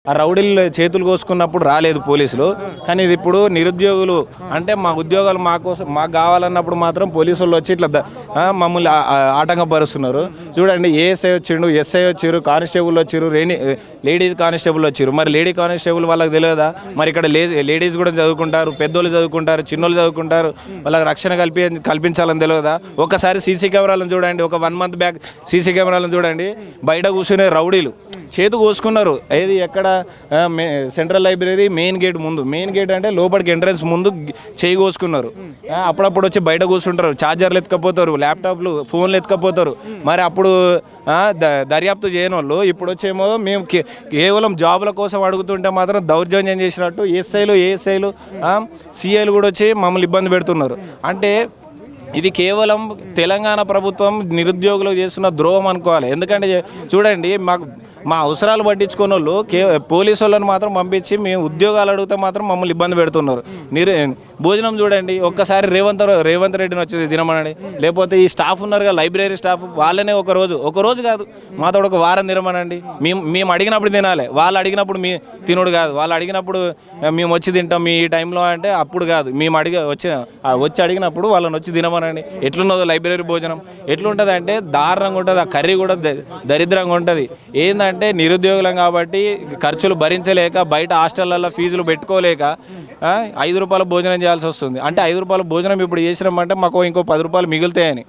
ఆ రౌడీలు చేతులు కోసుకున్నప్పుడు రాలేదు పోలీసులు. కానీ ఇది ఇప్పుడు నిరుద్యోగులు అంటే మా ఉద్యోగాలు మాకు కావాలన్నప్పుడు మాత్రం పోలీసు వాళ్ళు వచ్చి ఇట్లా మమ్మల్ని ఆటంకపరుస్తున్నారు. చూడండి, ఏఎస్ఐ వచ్చిండు, ఎస్ఐ వచ్చారు, కానిస్టేబుల్ వచ్చారు, లేడీస్ కానిస్టేబుల్ వచ్చారు. మరి లేడీ కానిస్టేబుల్ వాళ్ళకి తెలియదా? మరి ఇక్కడ లేడీస్ కూడా చదువుకుంటారు, పెద్దోళ్ళు చదువుకుంటారు, చిన్నోళ్ళు చదువుకుంటారు, వాళ్ళకి రక్షణ కల్పించాలని తెలియదా? ఒకసారి సీసీ కెమెరాలను చూడండి, ఒక 1 month బ్యాక్ సీసీ కెమెరాలను చూడండి. బయట కూర్చునే రౌడీలు చేతు కోసుకున్నారు. ఏది ఎక్కడ? సెంట్రల్ లైబ్రరీ మెయిన్ గేట్ ముందు. మెయిన్ గేట్ అంటే లోపలికి ఎంట్రన్స్ ముందు చేయి కోసుకున్నారు. అప్పుడప్పుడు వచ్చి బయట కూర్చుంటారు, ఛార్జర్లు ఎత్తుకపోతారు, ల్యాప్టాప్లు ఫోన్లు ఎత్తుకపోతారు. మరి అప్పుడు దర్యాప్తు చేయని వాళ్ళు ఇప్పుడు వచ్చేమో మేము కేవలం జాబుల కోసం అడుగుతుంటే మాత్రం దౌర్జన్యం చేసినట్టు ఏఎస్ఐలు సిఐలు కూడా వచ్చి మమ్మల్ని ఇబ్బంది పెడుతున్నారు. అంటే ఇది కేవలం తెలంగాణ ప్రభుత్వం నిరుద్యోగులకు చేస్తున్న ద్రోహం అనుకోవాలి. ఎందుకంటే చూడండి, మా అవసరాలు పట్టించుకున్న వాళ్ళు పోలీసు వాళ్ళని మాత్రం పంపించి మేము ఉద్యోగాలు అడిగితే మాత్రం మమ్మల్ని ఇబ్బంది పెడుతున్నారు. భోజనం చూడండి, ఒక్కసారి రేవంత్ రెడ్డిని వచ్చి తినమనండి, లేకపోతే ఈ స్టాఫ్ ఉన్నారుగా లైబ్రరీ స్టాఫ్, వాళ్ళనే ఒక రోజు కాదు, మాతో ఒక వారం తినమనండి. మేము అడిగినప్పుడు తినాలి, వాళ్ళు అడిగినప్పుడు తినుడు కాదు. వాళ్ళు అడిగినప్పుడు మేము వచ్చి తింటాం మీ టైంలో అంటే అప్పుడు కాదు. మేము వచ్చి అడిగినప్పుడు వాళ్ళని వచ్చి తినమనండి. ఎట్లున్నదో లైబ్రరీ భోజనం ఎట్లుంటుంది అంటే దారుణంగా ఉంటుంది. ఆ కర్రీ కూడా దరిద్రంగా ఉంటుంది. ఏంటంటే నిరుద్యోగులం కాబట్టి ఖర్చులు భరించలేక బయట హాస్టళ్లలో ఫీజులు పెట్టుకోలేక 5 రూపాయల భోజనం చేయాల్సి వస్తుంది. అంటే 5 రూపాయల భోజనం ఇప్పుడు చేసినామంటే మాకు ఇంకో 10 రూపాయలు మిగులుతాయని.